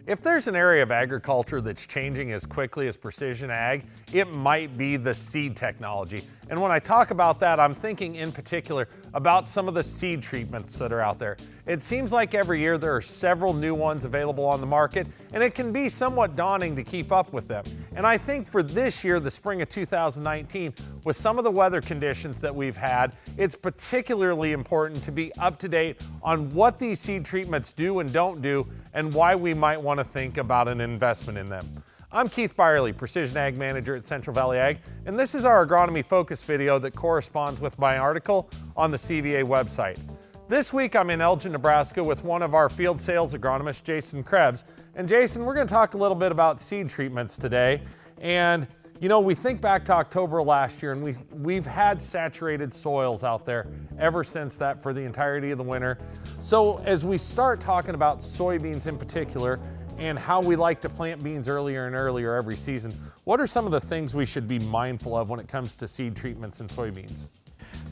If there's an area of agriculture that's changing as quickly as precision ag, it might be the seed technology. And when I talk about that, I'm thinking in particular about some of the seed treatments that are out there. It seems like every year there are several new ones available on the market, and it can be somewhat daunting to keep up with them. And I think for this year, the spring of 2019, with some of the weather conditions that we've had, it's particularly important to be up to date on what these seed treatments do and don't do, and why we might want to think about an investment in them. I'm Keith Byerly, Precision Ag Manager at Central Valley Ag, and this is our agronomy focus video that corresponds with my article on the CVA website. This week I'm in Elgin, Nebraska with one of our field sales agronomists, Jason Krebs. And Jason, we're going to talk a little bit about seed treatments today. And you know, we think back to October last year, and we've had saturated soils out there ever since that for the entirety of the winter. So as we start talking about soybeans in particular, and how we like to plant beans earlier and earlier every season, what are some of the things we should be mindful of when it comes to seed treatments in soybeans?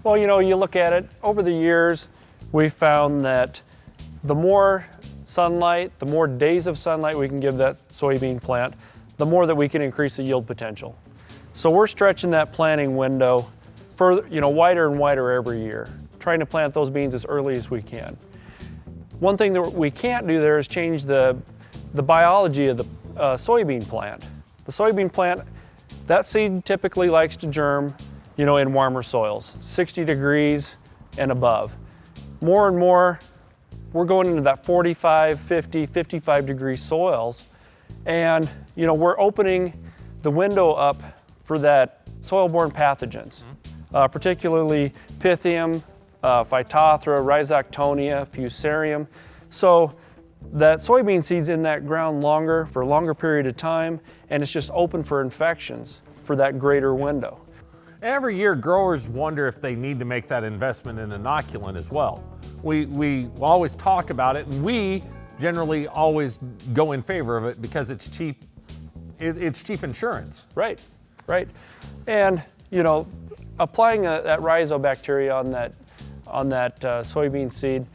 Well, you know, you look at it, over the years, we found that the more sunlight, the more days of sunlight we can give that soybean plant, the more that we can increase the yield potential. So we're stretching that planting window further, wider and wider every year, trying to plant those beans as early as we can. One thing that we can't do there is change the biology of the soybean plant. The soybean plant, that seed typically likes to germ, in warmer soils, 60 degrees and above. More and more, we're going into that 45, 50, 55 degree soils, and we're opening the window up for that soil-borne pathogens, particularly Pythium, Phytophthora, Rhizoctonia, Fusarium. So that soybean seed's in that ground for a longer period of time, and it's just open for infections for that greater window. Every year, growers wonder if they need to make that investment in inoculant as well. We always talk about it, and we generally always go in favor of it because it's cheap. It's cheap insurance. Right. And applying that rhizobacteria on that soybean seed,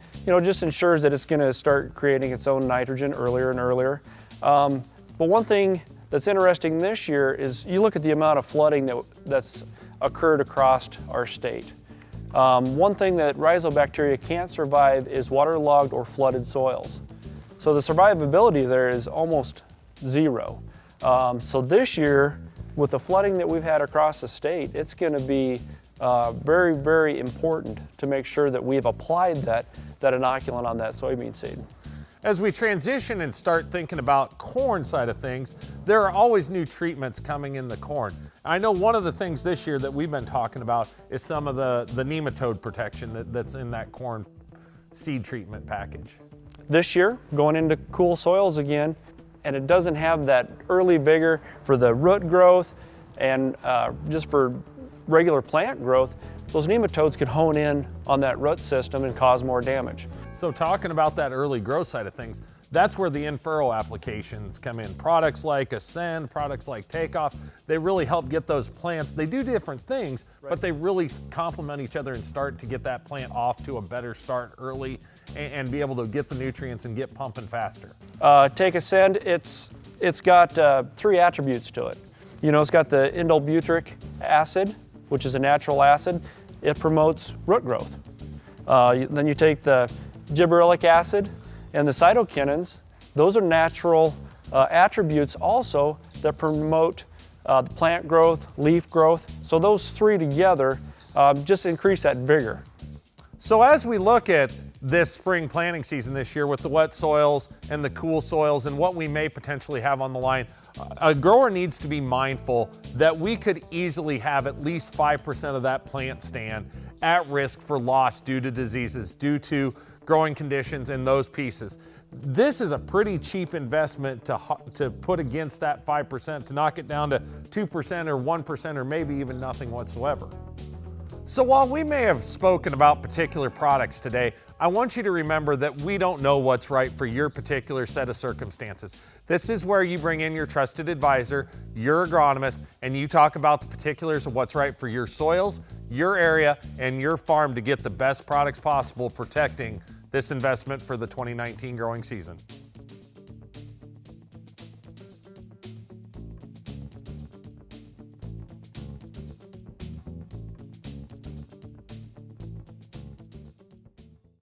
just ensures that it's going to start creating its own nitrogen earlier and earlier. But one thing that's interesting this year is you look at the amount of flooding that's occurred across our state. One thing that rhizobacteria can't survive is waterlogged or flooded soils. So the survivability there is almost zero. So this year, with the flooding that we've had across the state, it's going to be very, very important to make sure that we've applied that inoculant on that soybean seed. As we transition and start thinking about corn side of things, there are always new treatments coming in the corn. I know one of the things this year that we've been talking about is some of the nematode protection that's in that corn seed treatment package. This year, going into cool soils again, and it doesn't have that early vigor for the root growth and just for regular plant growth, those nematodes could hone in on that root system and cause more damage. So talking about that early growth side of things, that's where the in-furrow applications come in. Products like Ascend, products like Takeoff, they really help get those plants. They do different things, but they really complement each other and start to get that plant off to a better start early and be able to get the nutrients and get pumping faster. Take Ascend, it's got 3 attributes to it. It's got the indolbutyric acid, which is a natural acid. It promotes root growth. Then you take the gibberellic acid and the cytokinins. Those are natural attributes also that promote the plant growth, leaf growth. So those 3 together just increase that vigor. So as we look at this spring planting season this year with the wet soils and the cool soils and what we may potentially have on the line, a grower needs to be mindful that we could easily have at least 5% of that plant stand at risk for loss due to diseases, due to growing conditions in those pieces. This is a pretty cheap investment to put against that 5%, to knock it down to 2% or 1% or maybe even nothing whatsoever. So while we may have spoken about particular products today, I want you to remember that we don't know what's right for your particular set of circumstances. This is where you bring in your trusted advisor, your agronomist, and you talk about the particulars of what's right for your soils, your area, and your farm to get the best products possible protecting this investment for the 2019 growing season.